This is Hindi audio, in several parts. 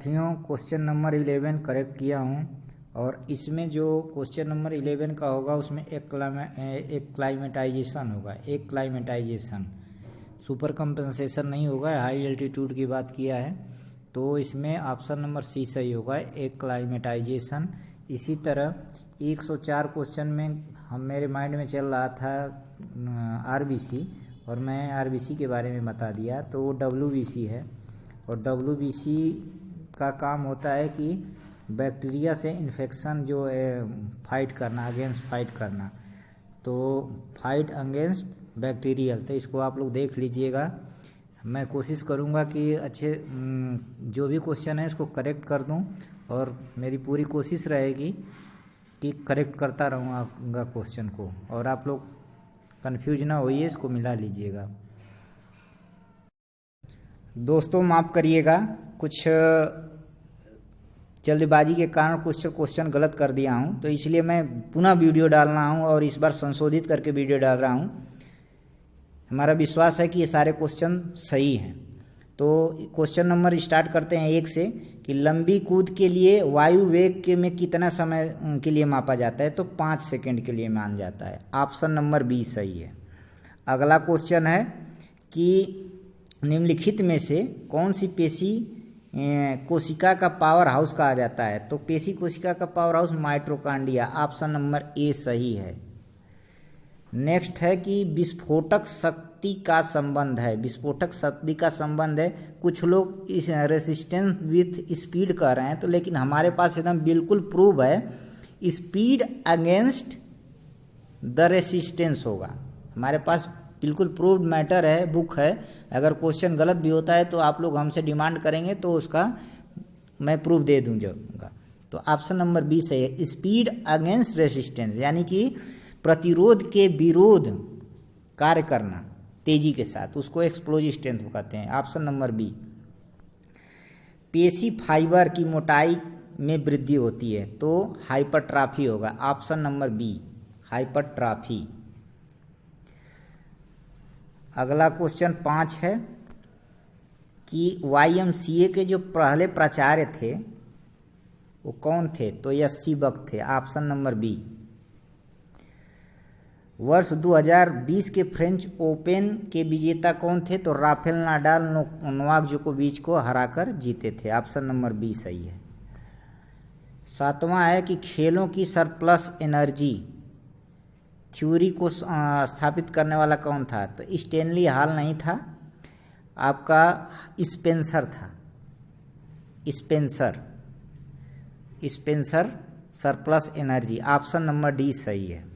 साथियों क्वेश्चन नंबर 11 करेक्ट किया हूँ और इसमें जो क्वेश्चन नंबर 11 का होगा उसमें एक क्लाइमेटाइजेशन होगा, एक क्लाइमेटाइजेशन, सुपर कंपनसेशन नहीं होगा। हाई एल्टीट्यूड की बात किया है तो इसमें ऑप्शन नंबर सी सही होगा, एक क्लाइमेटाइजेशन। इसी तरह 104 क्वेश्चन में मेरे माइंड में चल रहा था आरबीसी और मैं आरबीसी के बारे में बता दिया, तो वो डब्ल्यूबीसी है और डब्ल्यूबीसी का काम होता है कि बैक्टीरिया से इन्फेक्शन जो है फाइट करना, अगेंस्ट फाइट करना, तो फाइट अगेंस्ट बैक्टीरियल। तो इसको आप लोग देख लीजिएगा। मैं कोशिश करूँगा कि अच्छे जो भी क्वेश्चन है इसको करेक्ट कर दूं और मेरी पूरी कोशिश रहेगी कि करेक्ट करता रहूँगा क्वेश्चन को, और आप लोग कंफ्यूज ना होइए, इसको मिला लीजिएगा। दोस्तों माफ़ करिएगा, कुछ जल्दबाजी के कारण कुछ क्वेश्चन गलत कर दिया हूं, तो इसलिए मैं पुनः वीडियो डाल रहा हूं और इस बार संशोधित करके वीडियो डाल रहा हूं। हमारा विश्वास है कि ये सारे क्वेश्चन सही हैं। तो क्वेश्चन नंबर स्टार्ट करते हैं 1 से कि लंबी कूद के लिए वायु वेग के में कितना समय के लिए मापा जाता है, तो 5 सेकंड के लिए मान जाता है। ऑप्शन नंबर बी सही है। अगला क्वेश्चन है कि निम्नलिखित में से कौन सी पेशी कोशिका का पावर हाउस कहा जाता है, तो पेशी कोशिका का power house mitochondria. Option number A सही है। नेक्स्ट है कि विस्फोटक शक्ति का संबंध है, विस्फोटक शक्ति का संबंध है। कुछ लोग इस रेसिस्टेंस विथ स्पीड कह रहे हैं, तो लेकिन हमारे पास एकदम बिल्कुल प्रूव है, स्पीड अगेंस्ट द रेसिस्टेंस होगा। हमारे पास बिल्कुल प्रूव्ड मैटर है, बुक है। अगर क्वेश्चन गलत भी होता है तो आप लोग हमसे डिमांड करेंगे तो उसका मैं प्रूफ दे दूंगा। तो ऑप्शन नंबर बी सही है, स्पीड अगेंस्ट रेसिस्टेंस, यानी कि प्रतिरोध के विरोध कार्य करना तेजी के साथ, उसको एक्सप्लोजिव स्ट्रेंथ कहते हैं। Option number B. पेशी फाइबर की मोटाई में वृद्धि होती है, तो हाइपरट्रॉफी होगा। Option number B, hypertrophy. अगला क्वेश्चन 5 है कि वाईएमसीए के जो पहले प्राचार्य थे वो कौन थे, तो यस्सी बक थे। Option number B. वर्ष 2020 के फ्रेंच ओपन के विजेता कौन थे, तो राफेल नाडाल नोवाक जोकोविच को हराकर जीते थे। ऑप्शन नंबर बी सही है। 7वां है कि खेलों की सरप्लस एनर्जी थ्योरी को स्थापित करने वाला कौन था, तो स्टैनली हॉल नहीं था, आपका स्पेंसर था। Spencer surplus energy. Option number D सही है।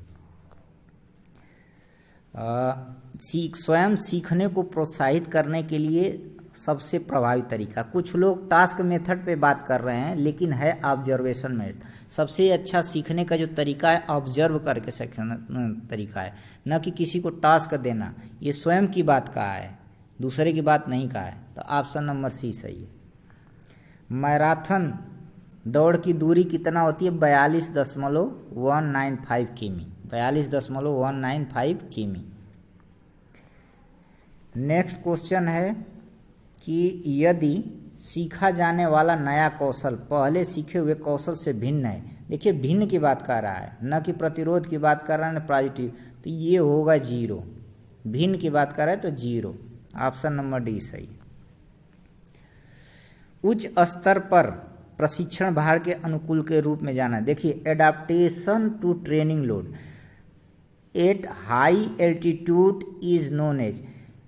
स्वयं सीखने को प्रोत्साहित करने के लिए सबसे प्रभावी तरीका, कुछ लोग टास्क मेथड पे बात कर रहे हैं लेकिन है ऑब्जर्वेशन मेथड। सबसे अच्छा सीखने का जो तरीका है ऑब्जर्व करके सीखना तरीका है, न कि किसी को टास्क देना। ये स्वयं की बात कहा है, दूसरे की बात नहीं कहा है। तो ऑप्शन नंबर सी सही है। मैराथन दौड़ की दूरी कितना होती है, 42.195 किमी, 42.195 किमी। नेक्स्ट क्वेश्चन है कि यदि सीखा जाने वाला नया कौशल पहले सीखे हुए कौशल से भिन्न है, देखिए भिन्न की बात कर रहा है, न कि प्रतिरोध की बात कर रहा है, न पॉजिटिव, तो ये होगा 0। भिन्न की बात कर रहा है तो 0। ऑप्शन नंबर डी सही। उच्च स्तर पर प्रशिक्षण भार के अनुकूल के रूप में जाना, देखिए adaptation to training load at high altitude is known as.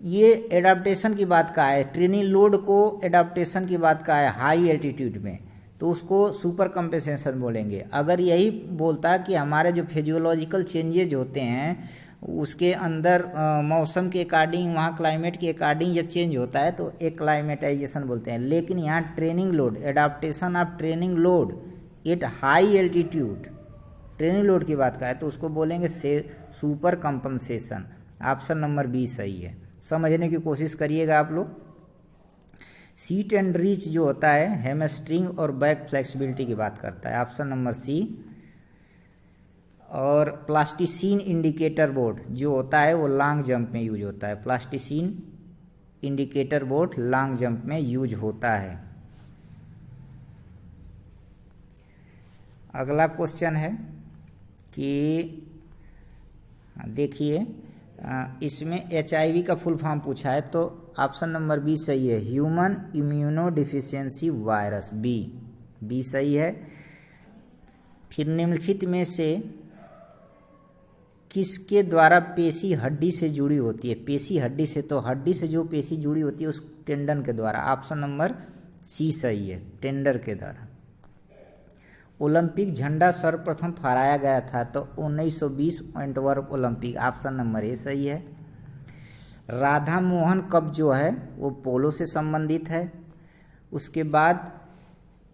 ये एडाप्टेशन की बात का है, ट्रेनिंग लोड को एडाप्टेशन की बात का है हाई एल्टीट्यूड में, तो उसको सुपर कंपेंसेशन बोलेंगे। अगर यही बोलता कि हमारे जो फिजियोलॉजिकल चेंजेज होते हैं उसके अंदर मौसम के अकॉर्डिंग, वहाँ क्लाइमेट के अकॉर्डिंग जब चेंज होता है तो एक क्लाइमेटाइजेशन बोलते हैं। लेकिन यहाँ training load, adaptation of training load at high altitude, training load की बात का है तो उसको बोलेंगे super compensation. Option number B सही है। समझने की कोशिश करिएगा आप लोग। सीट एंड रीच जो होता है हैमस्ट्रिंग और बैक फ्लेक्सिबिलिटी की बात करता है। Option number C. और प्लास्टिसिन इंडिकेटर बोर्ड जो होता है वो लॉन्ग जंप में यूज होता है। Plasticine indicator board long jump में यूज होता है। अगला क्वेश्चन है कि देखिए, इसमें HIV का फुल फॉर्म पूछा है, तो ऑप्शन नंबर बी सही है, human immunodeficiency virus, B सही है। फिर निम्नलिखित में से किसके द्वारा पेशी हड्डी से जुड़ी होती है? पेशी हड्डी से, तो हड्डी से जो पेशी जुड़ी होती है उस टेंडन के द्वारा, ऑप्शन नंबर सी सही है, टेंडर के द्वारा। ओलंपिक झंडा सर्वप्रथम फहराया गया था, तो 1920 Antwerp Olympic, option number A सही है। राधा मोहन कप जो है वो पोलो से संबंधित है। उसके बाद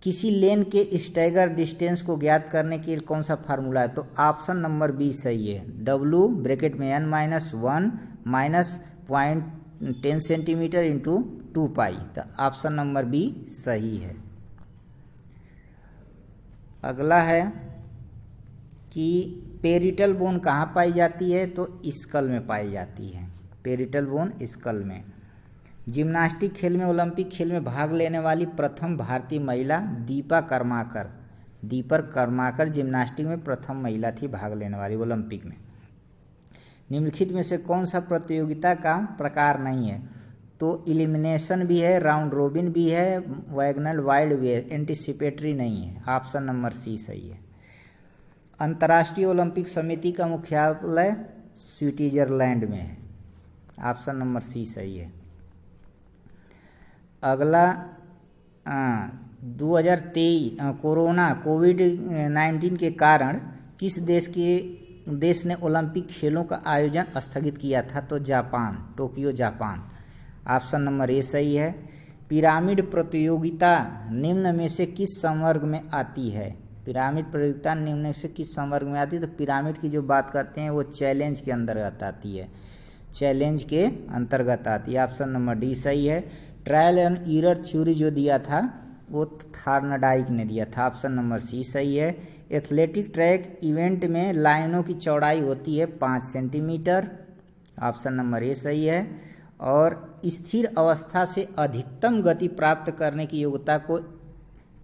किसी लेन के स्टैगर डिस्टेंस को ज्ञात करने के लिए कौन सा फार्मूला है? तो ऑप्शन नंबर बी सही है, W ब्रैकेट में n-1 माइनस 0.10 सेंटीमीटर इंटू 2 पाई, तो ऑप्शन नंबर बी सही है। अगला है कि पेरिटल बोन कहाँ पाई जाती है? तो स्कल में पाई जाती है, पेरिटल बोन स्कल में। जिम्नास्टिक खेल में, ओलंपिक खेल में भाग लेने वाली प्रथम भारतीय महिला दीपा कर्माकर जिम्नास्टिक में प्रथम महिला थी भाग लेने वाली ओलंपिक में। निम्नलिखित में से कौन सा प्रतियोगिता का प्रकार नहीं है? तो एलिमिनेशन भी है, राउंड रोबिन भी है, वैगनल वाइल्ड भी है, एंटीसिपेटरी नहीं है, ऑप्शन नंबर सी सही है। अंतर्राष्ट्रीय ओलंपिक समिति का मुख्यालय स्विट्जरलैंड में है, ऑप्शन नंबर सी सही है। अगला 2023 कोविड-19 के कारण किस देश ने ओलंपिक खेलों का आयोजन स्थगित किया था? तो Japan, Tokyo Japan, option number A सही है। पिरामिड प्रतियोगिता निम्न में से किस संवर्ग में आती है? पिरामिड प्रतियोगिता निम्न में से किस संवर्ग में आती है? तो पिरामिड की जो बात करते हैं वो चैलेंज के अंतर्गत आती है, चैलेंज के अंतर्गत आती है, ऑप्शन नंबर डी सही है। ट्रायल एंड एरर थ्योरी जो दिया था वो थार्नडाइक ने दिया था, ऑप्शन नंबर सी सही है। एथलेटिक ट्रैक इवेंट में लाइनों की चौड़ाई होती है 5 सेंटीमीटर, ऑप्शन नंबर ए सही है। और स्थिर अवस्था से अधिकतम गति प्राप्त करने की योग्यता को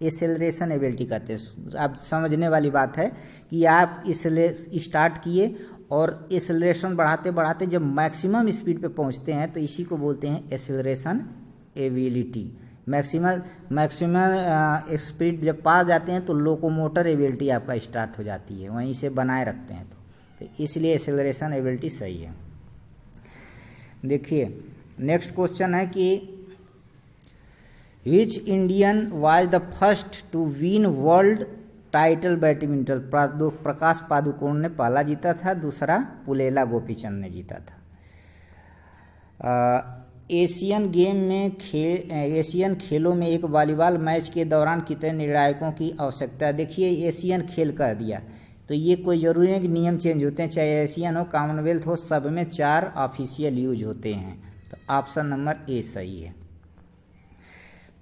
एसेलरेशन एबिलिटी कहते हैं। आप समझने वाली बात है कि आप स्टार्ट किए और एसेलरेशन बढ़ाते बढ़ाते जब मैक्सिमम स्पीड पे पहुंचते हैं तो इसी को बोलते हैं एसेलरेशन एबिलिटी। मैक्सिमम स्पीड जब पा जाते हैं तो लोकोमोटर एबिलिटी आपका स्टार्ट हो जाती है, वहीं से बनाए रखते हैं, तो इसलिए एसेलरेशन एबिलिटी सही है। देखिए नेक्स्ट क्वेश्चन है कि which Indian was the first to win world title badminton? Prakash Padukone ने पहला जीता था, दूसरा पुलेला गोपीचंद ने जीता था। एशियन खेलों में एक वॉलीबॉल मैच के दौरान कितने निर्णायकों की आवश्यकता है? देखिए एशियन खेल कर दिया तो ये कोई ज़रूरी नहीं कि नियम चेंज होते हैं, चाहे एशियन हो, कॉमनवेल्थ हो, सब में 4 ऑफिशियल यूज होते हैं, तो ऑप्शन नंबर ए सही है।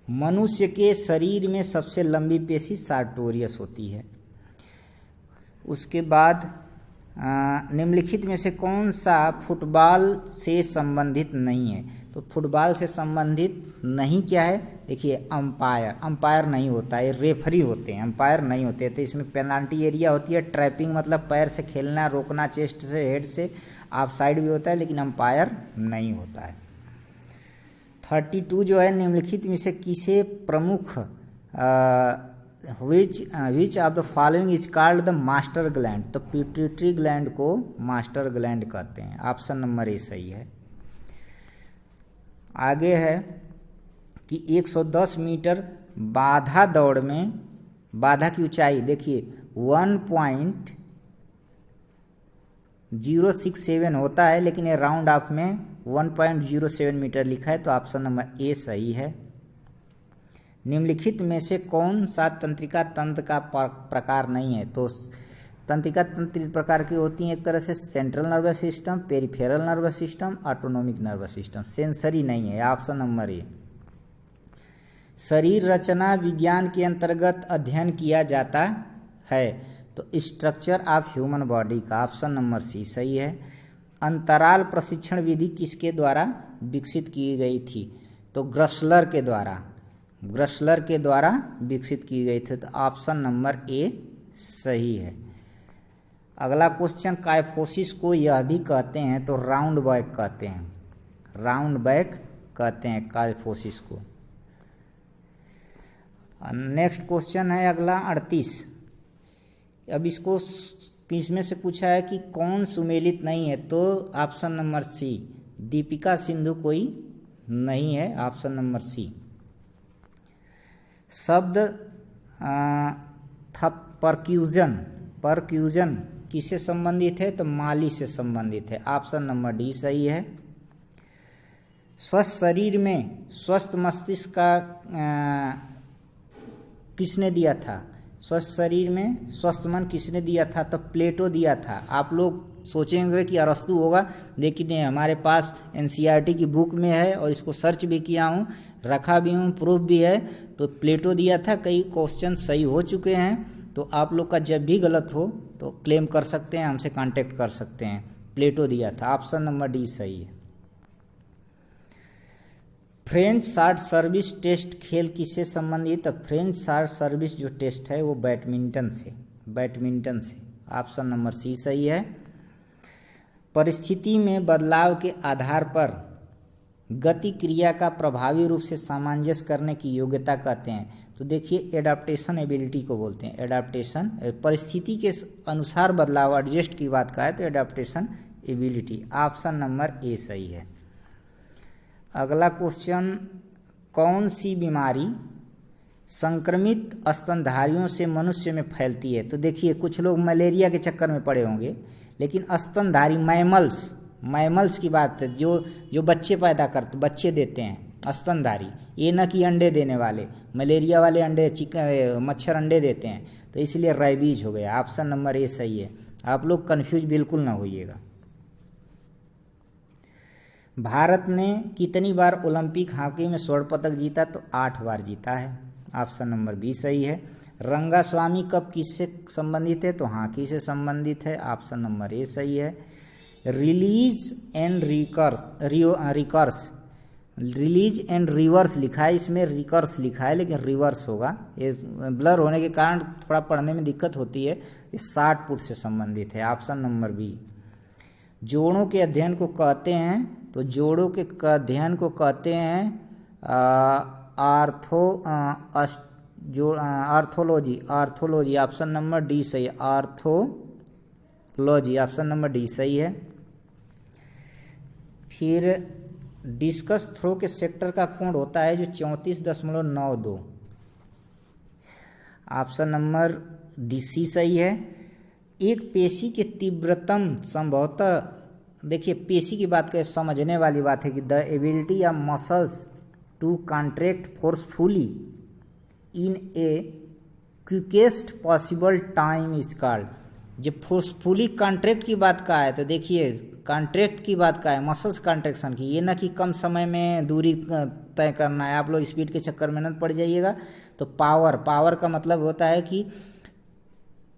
मनुष्य के शरीर में सबसे लंबी पेशी सार्टोरियस होती है। उसके बाद निम्नलिखित में से कौन सा फुटबॉल से संबंधित नहीं है? तो फुटबॉल से संबंधित नहीं क्या है? देखिए अंपायर नहीं होता है, रेफरी होते हैं, अंपायर नहीं होते। तो इसमें पेनाल्टी एरिया होती है, ट्रैपिंग मतलब पैर से खेलना, रोकना, चेस्ट से, हेड से, ऑफ साइड भी होता है, लेकिन अंपायर नहीं होता है। 32 जो है, निम्नलिखित में से किसे प्रमुख which of the following is called the master gland? तो पिट्यूटरी ग्लैंड को मास्टर ग्लैंड कहते हैं, ऑप्शन नंबर ए सही है। आगे है कि 110 मीटर बाधा दौड़ में बाधा की ऊंचाई देखिए 1.067 होता है, लेकिन ये राउंड ऑफ में 1.07 मीटर लिखा है, तो ऑप्शन नंबर ए सही है। निम्नलिखित में से कौन सा तंत्रिका तंत्र का प्रकार नहीं है? तो तंत्रिका तंत्र प्रकार की होती हैं एक तरह से central nervous system, peripheral nervous system, autonomic nervous system, sensory नहीं है, ऑप्शन नंबर ए। शरीर रचना विज्ञान के अंतर्गत अध्ययन किया जाता है, तो स्ट्रक्चर ऑफ ह्यूमन बॉडी का, ऑप्शन नंबर सी सही है। अंतराल प्रशिक्षण विधि किसके द्वारा विकसित की गई थी? तो ग्रसलर के द्वारा विकसित की गई थी, तो ऑप्शन नंबर ए सही है। अगला क्वेश्चन, काइफोसिस को यह भी कहते हैं तो राउंड बैक कहते हैं, राउंड बैक कहते हैं काइफोसिस को। नेक्स्ट क्वेश्चन है अगला 38। अब इसको इसमें से पूछा है कि कौन सुमेलित नहीं है, तो option number C, Deepika Sindhu कोई नहीं है, ऑप्शन नंबर सी। शब्द था परक्यूजन, परक्यूजन किससे संबंधित है, तो माली से संबंधित है, ऑप्शन नंबर डी सही है। स्वस्थ शरीर में स्वस्थ मस्तिष्क का किसने दिया था, स्वस्थ शरीर में स्वस्थ मन किसने दिया था, तो प्लेटो दिया था। आप लोग सोचेंगे कि अरस्तु होगा, लेकिन ये हमारे पास एनसीईआरटी की बुक में है और इसको सर्च भी किया हूँ, रखा भी हूँ, प्रूफ भी है, तो प्लेटो दिया था। कई क्वेश्चन सही हो चुके हैं, तो आप लोग का जब भी गलत हो तो क्लेम कर सकते हैं, हमसे कांटेक्ट कर सकते हैं। प्लेटो दिया था, ऑप्शन नंबर डी सही है। फ्रेंच शॉर्ट सर्विस टेस्ट खेल किससे संबंधित है, फ्रेंच शॉर्ट सर्विस जो टेस्ट है वो बैडमिंटन से, बैडमिंटन से, ऑप्शन नंबर सी सही है। परिस्थिति में बदलाव के आधार पर गति क्रिया का प्रभावी रूप से सामंजस्य करने की योग्यता कहते हैं, तो देखिए एडाप्टेशन एबिलिटी को बोलते हैं, एडाप्टेशन, परिस्थिति के अनुसार बदलाव, एडजस्ट की बात का है तो adaptation ability, option number A सही है। अगला क्वेश्चन, कौन सी बीमारी संक्रमित स्तनधारियों से मनुष्य में फैलती है, तो देखिए कुछ लोग मलेरिया के चक्कर में पड़े होंगे, लेकिन स्तनधारी मैमल्स, मैमल्स की बात है, जो बच्चे पैदा करते, बच्चे देते हैं, स्तनधारी, ये न कि अंडे देने वाले, मलेरिया वाले अंडे, चिकन, मच्छर अंडे देते हैं, तो इसलिए रेबीज हो गया, ऑप्शन नंबर ए सही है। आप लोग कंफ्यूज बिल्कुल ना होइएगा। भारत ने कितनी बार ओलंपिक हॉकी में स्वर्ण पदक जीता, तो 8 बार जीता है, ऑप्शन नंबर बी सही है। रंगास्वामी कप किससे संबंधित है, तो हॉकी से संबंधित है, ऑप्शन नंबर ए सही है। Release and recurs, release and reverse लिखा है, इसमें रिकर्स लिखा है लेकिन रिवर्स होगा, ये ब्लर होने के कारण थोड़ा पढ़ने में दिक्कत होती है। इस शॉट पुट से संबंधित है, ऑप्शन नंबर बी। जोड़ों के अध्ययन को कहते हैं, तो जोड़ों के अध्ययन को कहते हैं arthrology, arthrology, option number D सही है, आर्थोलॉजी, ऑप्शन नंबर डी सही है। फिर डिस्कस थ्रो के सेक्टर का कोण होता है जो 34.92, ऑप्शन नंबर डी सी सही है। एक पेशी के तीव्रतम संभवतः, देखिए पेशी की बात करें, समझने वाली बात है कि the ability of muscles to contract forcefully in a quickest possible time is called. जब फोर्सफुली कॉन्ट्रैक्ट की बात का है, तो देखिए कॉन्ट्रैक्ट की बात का है, मसल्स कॉन्ट्रैक्शन की, ये ना कि कम समय में दूरी तय करना है, आप लोग स्पीड के चक्कर में न पड़ जाइएगा। तो पावर, पावर का मतलब होता है कि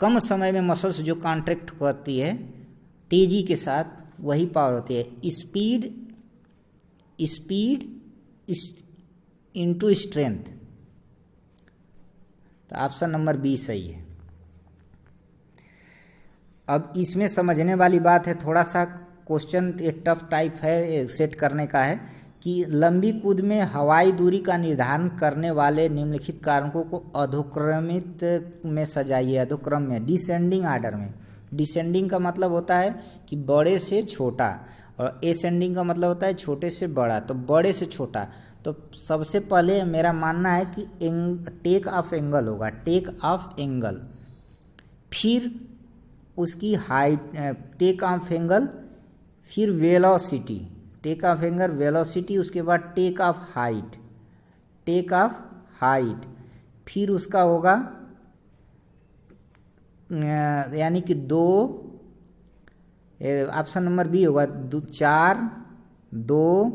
कम समय में मसल्स जो कॉन्ट्रैक्ट करती है तेजी के साथ, वही पावर होती है। स्पीड, स्पीड इनटू स्ट्रेंथ, तो ऑप्शन नंबर बी सही है। अब इसमें समझने वाली बात है, थोड़ा सा क्वेश्चन ये टफ टाइप है, सेट करने का है कि लंबी कूद में हवाई दूरी का निर्धारण करने वाले निम्नलिखित कारकों को अधोक्रमित में सजाइए, अधोक्रम में, डिसेंडिंग आर्डर में। डिसेंडिंग का मतलब होता है कि बड़े से छोटा, और एसेंडिंग का मतलब होता है छोटे से बड़ा, तो बड़े से छोटा। तो सबसे पहले मेरा मानना है कि टेक ऑफ एंगल होगा, टेक ऑफ एंगल, फिर उसकी हाइट, टेक ऑफ एंगल, फिर velocity, take off angle, velocity, उसके बाद take off height, take off height, फिर उसका होगा यानी कि 2, ऑप्शन नंबर बी होगा, 4, 2,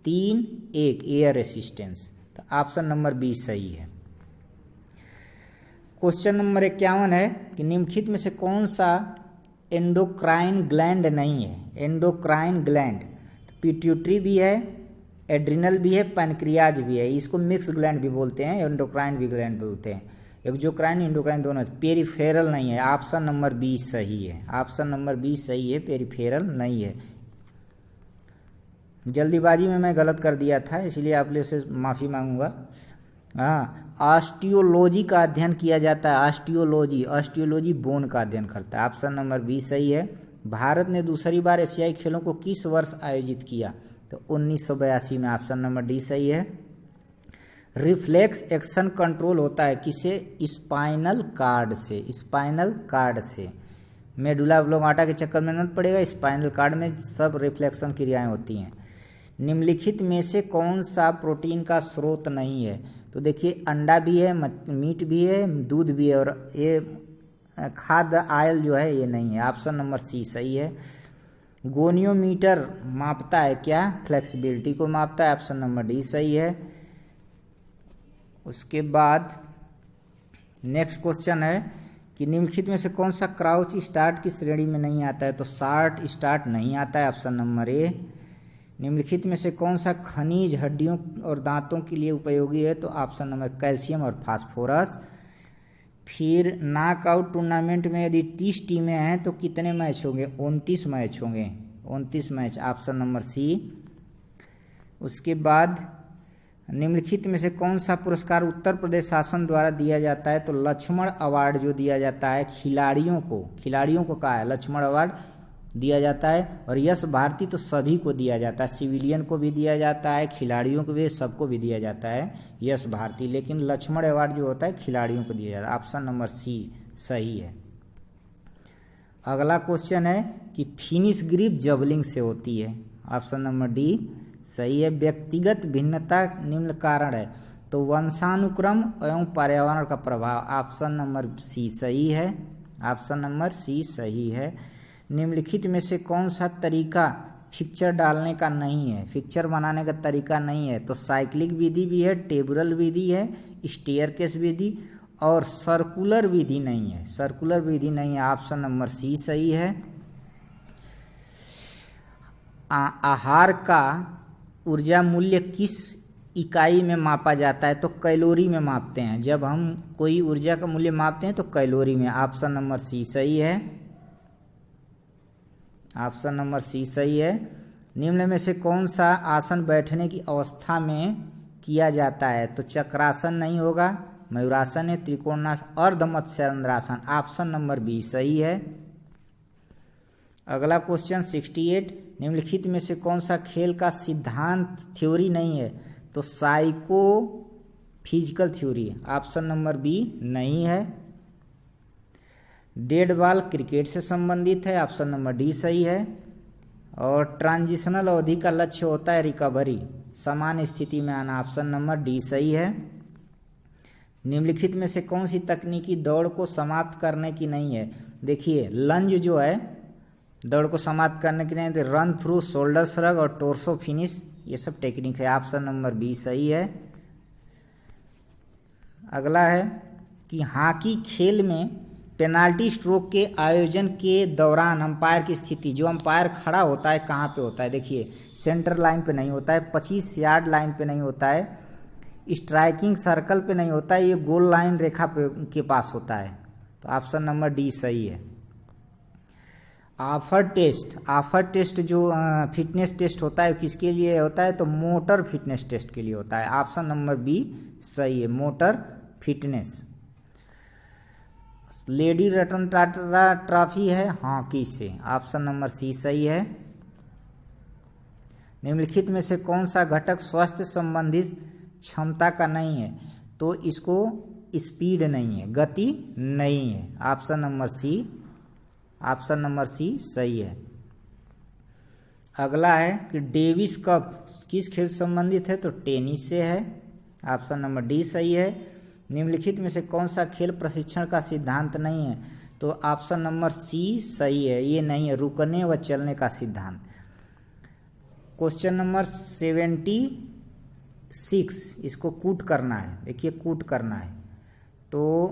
3, 1 एयर रेसिस्टेंस, तो ऑप्शन नंबर बी सही है। क्वेश्चन नंबर 51 है कि निम्नलिखित में से कौन सा एंडोक्राइन ग्लैंड नहीं है, एंडोक्राइन ग्लैंड, पिट्यूटरी भी है, एड्रिनल भी है, पैनक्रियाज भी है, इसको मिक्स ग्लैंड भी बोलते हैं, एंडोक्राइन भी ग्लैंड बोलते हैं। एक्सोक्राइन इंडोक्राइन दोनों। पेरिफेरल नहीं है, ऑप्शन नंबर बी सही है, ऑप्शन नंबर बी सही है, पेरिफेरल नहीं है। जल्दीबाजी में मैं गलत कर दिया था, इसलिए आप लोग से माफ़ी मांगूंगा। हाँ, ऑस्टियोलॉजी का अध्ययन किया जाता है, ऑस्टियोलॉजी, ऑस्टियोलॉजी बोन का अध्ययन करता है, ऑप्शन नंबर बी सही है। भारत ने दूसरी बार एशियाई खेलों को किस वर्ष आयोजित किया? तो 1982 में, ऑप्शन नंबर डी सही है। रिफ्लेक्स एक्शन कंट्रोल होता है किसे? स्पाइनल कार्ड से, स्पाइनल कार्ड से। मेडुला ऑब्लोंगाटा के चक्कर में मत पड़ेगा, स्पाइनल कार्ड में सब रिफ्लेक्शन क्रियाएं होती हैं। निम्नलिखित में से कौन सा प्रोटीन का स्रोत नहीं है? तो देखिए, अंडा भी है, मीट भी है, दूध भी है, और ये खाद्य आयल जो है ये नहीं है, ऑप्शन नंबर सी सही है। गोनियोमीटर मापता है क्या? फ्लेक्सिबिलिटी को मापता है, ऑप्शन नंबर डी सही है। उसके बाद नेक्स्ट क्वेश्चन है कि निम्नलिखित में से कौन सा क्राउच स्टार्ट की श्रेणी में नहीं आता है? तो शार्ट स्टार्ट नहीं आता है, ऑप्शन नंबर ए। निम्नलिखित में से कौन सा खनिज हड्डियों और दांतों के लिए उपयोगी है? तो ऑप्शन नंबर कैल्शियम और फास्फोरस। फिर नॉकआउट टूर्नामेंट में यदि 30 टीमें हैं तो कितने मैच होंगे? 29 मैच होंगे, 29 मैच, ऑप्शन नंबर सी। उसके बाद निम्नलिखित में से कौन सा पुरस्कार उत्तर प्रदेश शासन द्वारा दिया जाता है? तो लक्ष्मण अवार्ड जो दिया जाता है खिलाड़ियों को कहा है, लक्ष्मण अवार्ड दिया जाता है। और यश भारती तो सभी को दिया जाता है, सिविलियन को भी दिया जाता है, खिलाड़ियों को भी, सबको भी दिया जाता है यश भारती, लेकिन लक्ष्मण अवार्ड जो होता है खिलाड़ियों को दिया जाता है, ऑप्शन नंबर सी सही है। अगला क्वेश्चन है कि फिनिश ग्रिप जबलिंग से होती है, ऑप्शन नंबर डी सही है। व्यक्तिगत भिन्नता निम्न कारण है, तो वंशानुक्रम एवं पर्यावरण का प्रभाव, ऑप्शन नंबर सी सही है, ऑप्शन नंबर सी सही है। निम्नलिखित में से कौन सा तरीका फिक्चर डालने का नहीं है, फिक्चर बनाने का तरीका नहीं है? तो साइक्लिक विधि भी है, टेबुलर विधि है, स्टेयरकेस विधि और सर्कुलर विधि नहीं है, सर्कुलर विधि नहीं है, ऑप्शन नंबर सी सही है। आहार का ऊर्जा मूल्य किस इकाई में मापा जाता है? तो कैलोरी में मापते हैं, जब हम कोई ऊर्जा का मूल्य मापते हैं तो कैलोरी में, ऑप्शन नंबर सी सही है, ऑप्शन नंबर सी सही है। निम्न में से कौन सा आसन बैठने की अवस्था में किया जाता है? तो चक्रासन नहीं होगा, मयूरासन है, Trikonasana, Ardhamatsyendrasana, option number B सही है। अगला क्वेश्चन 68, निम्नलिखित में से कौन सा खेल का सिद्धांत थ्योरी नहीं है? तो psychophysical theory, option number B नहीं है। डेड बॉल क्रिकेट से संबंधित है, ऑप्शन नंबर डी सही है। और ट्रांजिशनल अवधि का लक्ष्य होता है रिकवरी, सामान्य स्थिति में आना, ऑप्शन नंबर डी सही है। निम्नलिखित में से कौन सी तकनीकी दौड़ को समाप्त करने की नहीं है? देखिए, लंज जो है दौड़ को समाप्त करने की नहीं, रन थ्रू, शोल्डर श्रग और टोर्सो फिनिश, ये सब टेक्निक है, ऑप्शन नंबर बी सही है। अगला है कि हॉकी खेल में पेनाल्टी स्ट्रोक के आयोजन के दौरान अंपायर की स्थिति, जो अंपायर खड़ा होता है कहाँ पे होता है? देखिए, सेंटर लाइन पे नहीं होता है, 25 यार्ड लाइन पे नहीं होता है, स्ट्राइकिंग सर्कल पे नहीं होता है, ये गोल लाइन रेखा पे के पास होता है, तो ऑप्शन नंबर डी सही है। आफर टेस्ट जो फिटनेस टेस्ट होता है किसके लिए होता है? तो मोटर फिटनेस टेस्ट के लिए होता है, ऑप्शन नंबर बी सही है, motor fitness. Lady Ratan Tata trophy है हॉकी से, ऑप्शन नंबर सी सही है। निम्नलिखित में से कौन सा घटक स्वास्थ्य संबंधित क्षमता का नहीं है? तो इसको स्पीड नहीं है, गति नहीं है, option number C, option number C सही है। अगला है कि डेविस कप किस खेल से संबंधित है? तो टेनिस से है, ऑप्शन नंबर डी सही है। निम्नलिखित में से कौन सा खेल प्रशिक्षण का सिद्धांत नहीं है? तो ऑप्शन नंबर सी सही है, ये नहीं है, रुकने व चलने का सिद्धांत। क्वेश्चन नंबर 76, इसको कूट करना है, देखिए कूट करना है, तो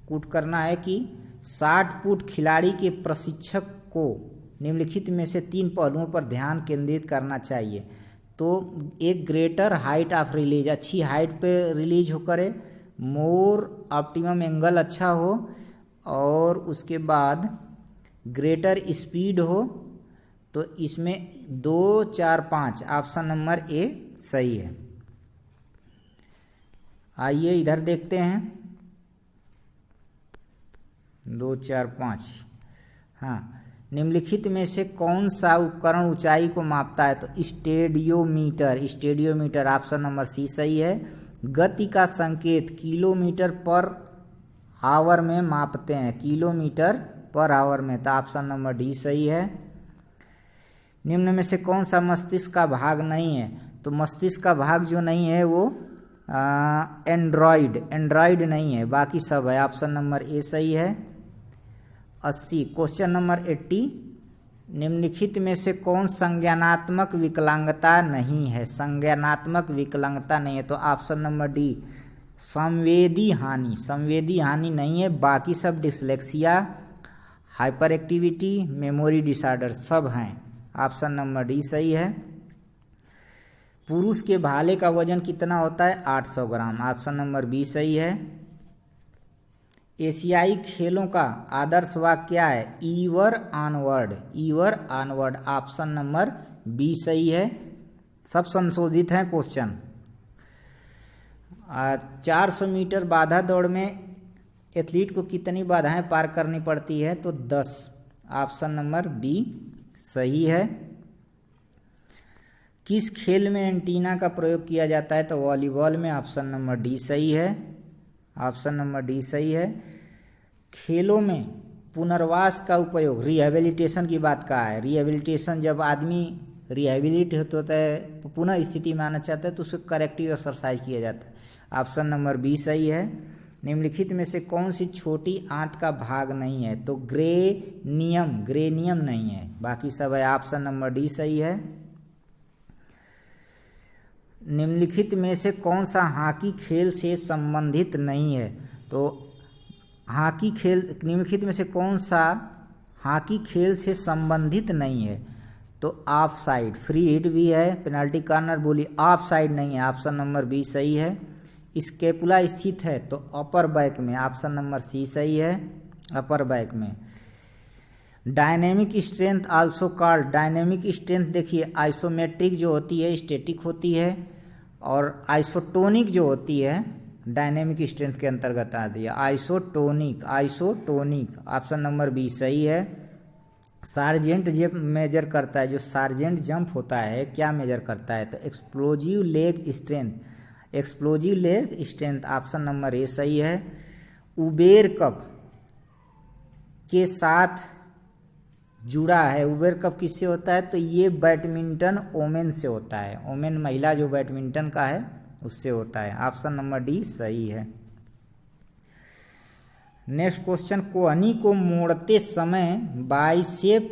कूट करना है कि 60 फुट खिलाड़ी के प्रशिक्षक को निम्नलिखित में से 3 पहलुओं पर ध्यान केंद्रित करना चाहिए। तो एक ग्रेटर हाइट ऑफ रिलीज, अच्छी हाइट पे रिलीज हो करे, मोर ऑप्टिमम एंगल अच्छा हो और उसके बाद ग्रेटर स्पीड हो, तो इसमें 2, 4, 5 ऑप्शन नंबर ए सही है। आइए इधर देखते हैं 2, 4, 5। हाँ, निम्नलिखित में से कौन सा उपकरण ऊंचाई को मापता है? तो stadiometer. Stadiometer option number C सही है। गति का संकेत किलोमीटर पर आवर में मापते हैं, किलोमीटर पर आवर में, तो ऑप्शन नंबर डी सही है। निम्न में से कौन सा मस्तिष्क का भाग नहीं है? तो मस्तिष्क का भाग जो नहीं है वो एंड्रॉइड नहीं है, बाकी सब है। ऑप्शन नंबर ए सही है। 80 क्वेश्चन नंबर 80, निम्नलिखित में से कौन संज्ञानात्मक विकलांगता नहीं है? संज्ञानात्मक विकलांगता नहीं है, तो ऑप्शन नंबर डी संवेदी हानि। संवेदी हानि नहीं है, बाकी सब dyslexia, hyper activity, memory disorder सब हैं। ऑप्शन नंबर डी सही है। पुरुष के भाले का वजन कितना होता है? 800 ग्राम। ऑप्शन नंबर बी सही है। एशियाई खेलों का आदर्श वाक्य क्या है? ईवर onward. ईवर onward option number B सही है। सब संशोधित हैं क्वेश्चन। 400 मीटर बाधा दौड़ में एथलीट को कितनी बाधाएं पार करनी पड़ती है? तो 10। ऑप्शन नंबर बी सही है। किस खेल में एंटीना का प्रयोग किया जाता है? तो वॉलीबॉल में। ऑप्शन नंबर डी सही है। ऑप्शन नंबर डी सही है। खेलों में पुनर्वास का उपयोग, रिहेबिलिटेशन की बात कहा है। रिहेबिलिटेशन, जब आदमी रिहेबिलिट होता है, पुनः स्थिति में आना चाहता है, तो उसको करेक्टिव एक्सरसाइज किया जाता है। ऑप्शन नंबर बी सही है। निम्नलिखित में से कौन सी छोटी आंत का भाग नहीं है? तो ग्रेनियम नहीं है, बाकी सब है। ऑप्शन नंबर डी सही है। निम्नलिखित में से कौन सा हॉकी खेल से संबंधित नहीं है? तो हॉकी खेल, निम्नलिखित में से कौन सा हॉकी खेल से संबंधित नहीं है? तो ऑफ साइड। फ्री हिट भी है, पेनाल्टी कॉर्नर बोली, ऑफ साइड नहीं है। ऑप्शन नंबर बी सही है। स्कैपुला स्थित है तो अपर बैक में। ऑप्शन नंबर सी सही है, अपर बैक में। Dynamic strength also called. Dynamic strength देखिए, आइसोमेट्रिक जो होती है स्टैटिक होती है, और आइसोटोनिक जो होती है डायनेमिक स्ट्रेंथ के अंतर्गत आती है। आइसोटोनिक। ऑप्शन नंबर बी सही है। सार्जेंट जंप मेजर करता है, जो सार्जेंट जंप होता है क्या मेजर करता है? तो explosive leg strength. Explosive leg strength option number A सही है। उबेर कप के साथ जुड़ा है। उबेर कप किससे होता है? तो ये बैडमिंटन ओमेन से होता है। ओमेन महिला जो बैडमिंटन का है उससे होता है। ऑप्शन नंबर डी सही है। नेक्स्ट क्वेश्चन, कोहनी को मोड़ते समय बाइसेप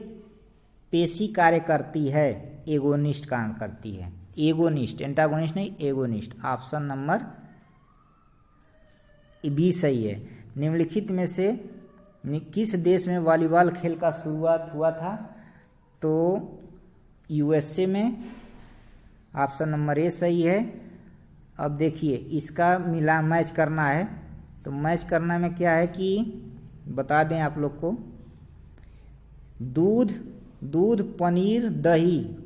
पेशी कार्य करती है, एगोनिस्ट काम करती है। एगोनिस्ट, एंटागोनिस्ट नहीं, एगोनिस्ट। ऑप्शन नंबर बी सही है। निम्नलिखित में से किस देश में वॉलीबॉल खेल का शुरुआत हुआ था? तो यूएसए में। ऑप्शन नंबर ए सही है। अब देखिए, इसका मिला मैच करना है, तो मैच करना में क्या है कि बता दें आप लोग को, दूध, पनीर, दही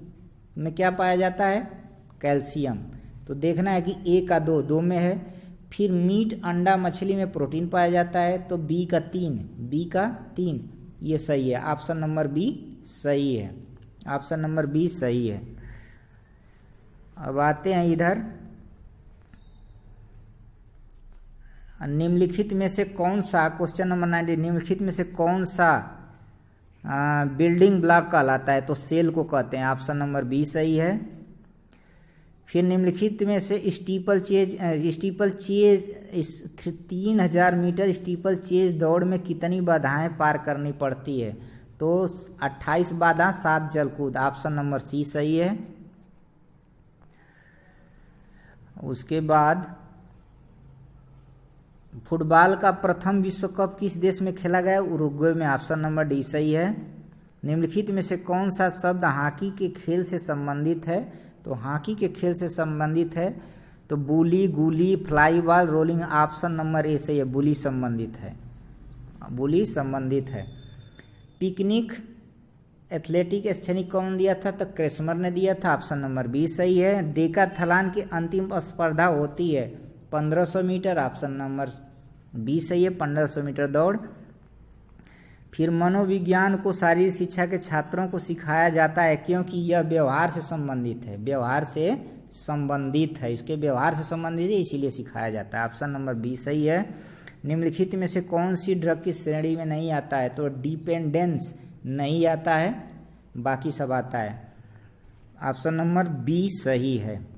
में क्या पाया जाता है? कैल्शियम। तो देखना है कि ए का 2 में है। फिर मीट, अंडा, मछली में प्रोटीन पाया जाता है, तो बी का 3 ये सही है। ऑप्शन नंबर बी सही है। ऑप्शन नंबर बी सही है। अब आते हैं इधर, निम्नलिखित में से कौन सा, क्वेश्चन नंबर 90, निम्नलिखित में से कौन सा बिल्डिंग ब्लॉक कहलाता है? तो सेल को कहते हैं। ऑप्शन नंबर बी सही है। फिर निम्नलिखित में से steeplechase 3000 metre steeplechase दौड़ में कितनी बाधाएं पार करनी पड़ती है? तो 28 बाधा, 7 जलकूद। ऑप्शन नंबर सी सही है। उसके बाद फुटबॉल का प्रथम विश्व कप किस देश में खेला गया? उरुग्वे में। ऑप्शन नंबर डी सही है। निम्नलिखित में से कौन सा शब्द हॉकी के खेल से संबंधित है? तो हॉकी के खेल से संबंधित है तो तो बुली, गुली, fly ball, rolling, option number A सही है, बुली संबंधित है, बुली संबंधित है। पिकनिक, एथलेटिक, स्थैनिक कौन दिया था? तो क्रेस्मर ने दिया था, ऑप्शन नंबर बी सही है। डेकाथलॉन की अंतिम स्पर्धा होती है 1500 मीटर, ऑप्शन नंबर बी सही है, 1500 मीटर दौड़। फिर मनोविज्ञान को शारीरिक शिक्षा के छात्रों को सिखाया जाता है क्योंकि यह व्यवहार से संबंधित है, व्यवहार से संबंधित है, इसके व्यवहार से संबंधित है इसीलिए सिखाया जाता है, ऑप्शन नंबर बी सही है। निम्नलिखित में से कौन सी ड्रग की श्रेणी में नहीं आता है? तो डिपेंडेंस नहीं आता है, बाकी सब आता है, ऑप्शन नंबर बी सही है।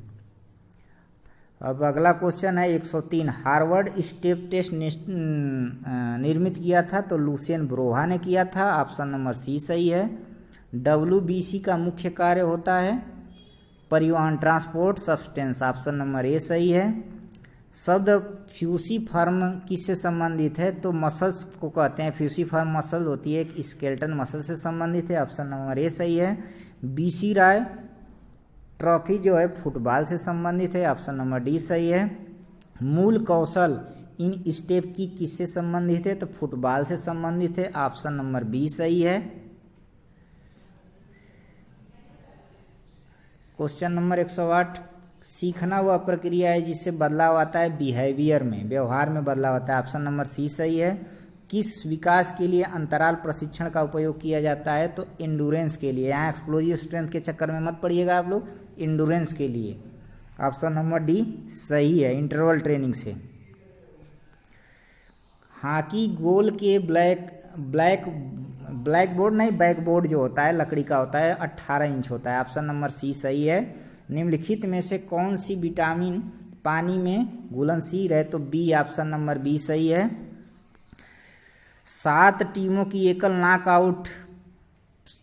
अब अगला क्वेश्चन है 103, हार्वर्ड स्टेप टेस्ट निर्मित किया था? तो लुसियन ब्रोहा ने किया था, ऑप्शन नंबर सी सही है। WBC का मुख्य कार्य होता है परिवहन, transport, substance, option number A सही है। शब्द फ्यूसीफॉर्म किससे संबंधित है? तो मसल्स को कहते हैं, फ्यूसीफॉर्म मसल होती है, एक स्केलेटन मसल से संबंधित है, ऑप्शन नंबर ए सही है। BC राय ट्रॉफी जो है फुटबॉल से संबंधित है, ऑप्शन नंबर डी सही है। मूल कौशल इन स्टेप की किससे संबंधित है? तो फुटबॉल से संबंधित है, ऑप्शन नंबर बी सही है। क्वेश्चन नंबर 108, सीखना वह प्रक्रिया है जिससे बदलाव आता है बिहेवियर में, व्यवहार में बदलाव आता है, ऑप्शन नंबर सी सही है। किस विकास के लिए अंतराल प्रशिक्षण का उपयोग किया जाता है? तो एंडुरेंस के लिए, यहाँ एक्सप्लोजिव स्ट्रेंथ के चक्कर में मत पड़िएगा आप लोग, एंडुरेंस के लिए, ऑप्शन नंबर डी सही है, इंटरवल ट्रेनिंग से। हॉकी गोल के बैकबोर्ड जो होता है लकड़ी का होता है 18 इंच होता है, ऑप्शन नंबर सी सही है। निम्नलिखित में से कौन सी विटामिन पानी में घुलनशील है? तो बी, ऑप्शन नंबर बी सही है। 7 टीमों की एकल नॉकआउट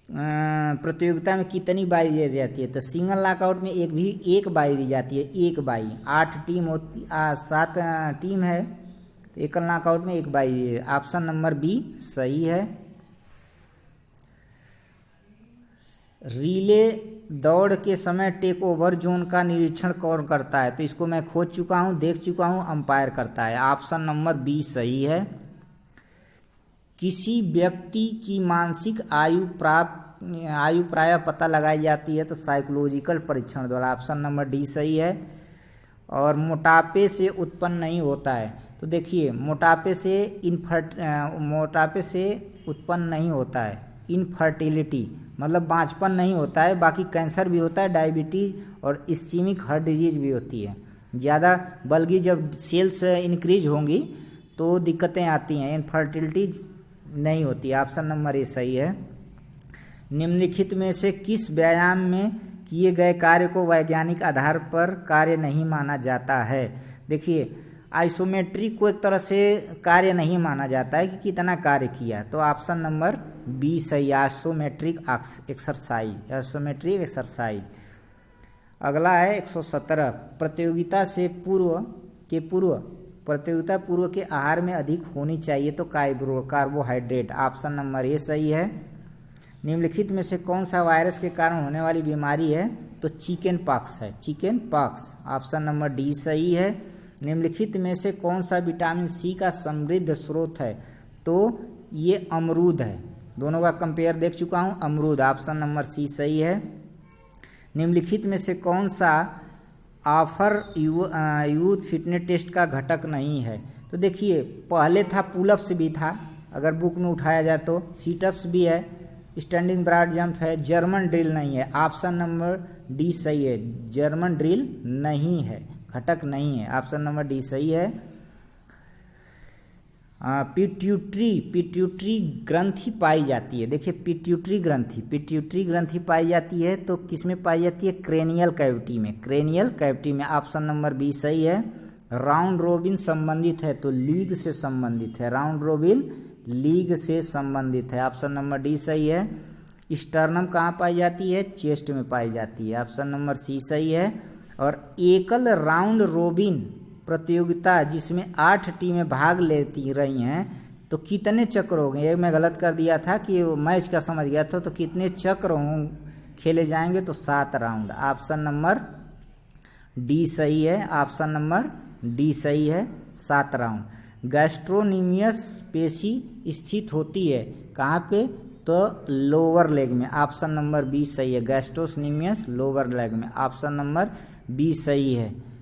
प्रतियोगिता में कितनी बाई दी जाती है? तो सिंगल नॉकआउट में एक बाई दी जाती है, एक बाई। 8 टीम होती, 7 टीम है तो एकल नॉकआउट में एक बाई, ऑप्शन नंबर बी सही है। रिले दौड़ के समय टेक ओवर जोन का निरीक्षण कौन करता है? तो इसको मैं खोज चुका हूं, देख चुका हूं, अंपायर करता है, ऑप्शन नंबर बी सही है। किसी व्यक्ति की मानसिक आयु प्रायः पता लगाई जाती है? तो साइकोलॉजिकल परीक्षण द्वारा, ऑप्शन नंबर डी सही है। और मोटापे से उत्पन्न नहीं होता है? तो देखिए मोटापे से उत्पन्न नहीं होता है इनफर्टिलिटी, मतलब बांझपन नहीं होता है, बाकी कैंसर भी होता है, डायबिटीज और इस्कीमिक हार्ट डिजीज भी होती है। ज़्यादा बल्कि जब सेल्स इंक्रीज होंगी तो दिक्कतें आती हैं, इनफर्टिलिटी नहीं होती, ऑप्शन नंबर ए सही है। निम्नलिखित में से किस व्यायाम में किए गए कार्य को वैज्ञानिक आधार पर कार्य नहीं माना जाता है? देखिए आइसोमेट्रिक को एक तरह से कार्य नहीं माना जाता है कि कितना कार्य किया, तो ऑप्शन नंबर बी सही, आइसोमेट्रिक एक्सरसाइज। अगला है 117, प्रतियोगिता पूर्व के आहार में अधिक होनी चाहिए? तो कार्बोहाइड्रेट, ऑप्शन नंबर ए सही है। निम्नलिखित में से कौन सा वायरस के कारण होने वाली बीमारी है? तो चिकन पॉक्स है, chicken pox, option number D सही है। निम्नलिखित में से कौन सा विटामिन सी का समृद्ध स्रोत है? तो ये अमरूद है, दोनों का कंपेयर देख चुका हूँ, अमरूद, ऑप्शन नंबर सी सही है। निम्नलिखित में से कौन सा ऑफर यूथ फिटनेस टेस्ट का घटक नहीं है? तो देखिए पहले था पुलअप्स भी था, अगर बुक में उठाया जाए तो सीटअप्स भी है, स्टैंडिंग ब्रॉड जंप है, जर्मन ड्रिल नहीं है, ऑप्शन नंबर डी सही है, जर्मन ड्रिल नहीं है, घटक नहीं है, ऑप्शन नंबर डी सही है। पिट्यूटरी ग्रंथि पाई जाती है? देखिए पिट्यूटरी ग्रंथि पाई जाती है तो किसमें पाई जाती है? क्रेनियल कैविटी में, ऑप्शन नंबर बी सही है। राउंड रोबिन संबंधित है? तो लीग से संबंधित है, राउंड रोबिन लीग से संबंधित है, ऑप्शन नंबर डी सही है। स्टर्नम कहाँ पाई जाती है? चेस्ट में पाई जाती है, ऑप्शन नंबर सी सही है। और एकल राउंड रोबिन प्रतियोगिता जिसमें 8 टीमें भाग लेती रही हैं तो कितने चक्र हो गए? ये मैं गलत कर दिया था कि मैच का समझ गया था, तो कितने चक्र खेले जाएंगे? तो 7 राउंड, ऑप्शन नंबर डी सही है, ऑप्शन नंबर डी सही है। 17वां, गैस्ट्रोनीमियस पेशी स्थित होती है कहाँ पे? तो लोअर लेग में, ऑप्शन नंबर बी सही है। गैस्ट्रोनीमियस लोअर लेग में, ऑप्शन नंबर बी सही है।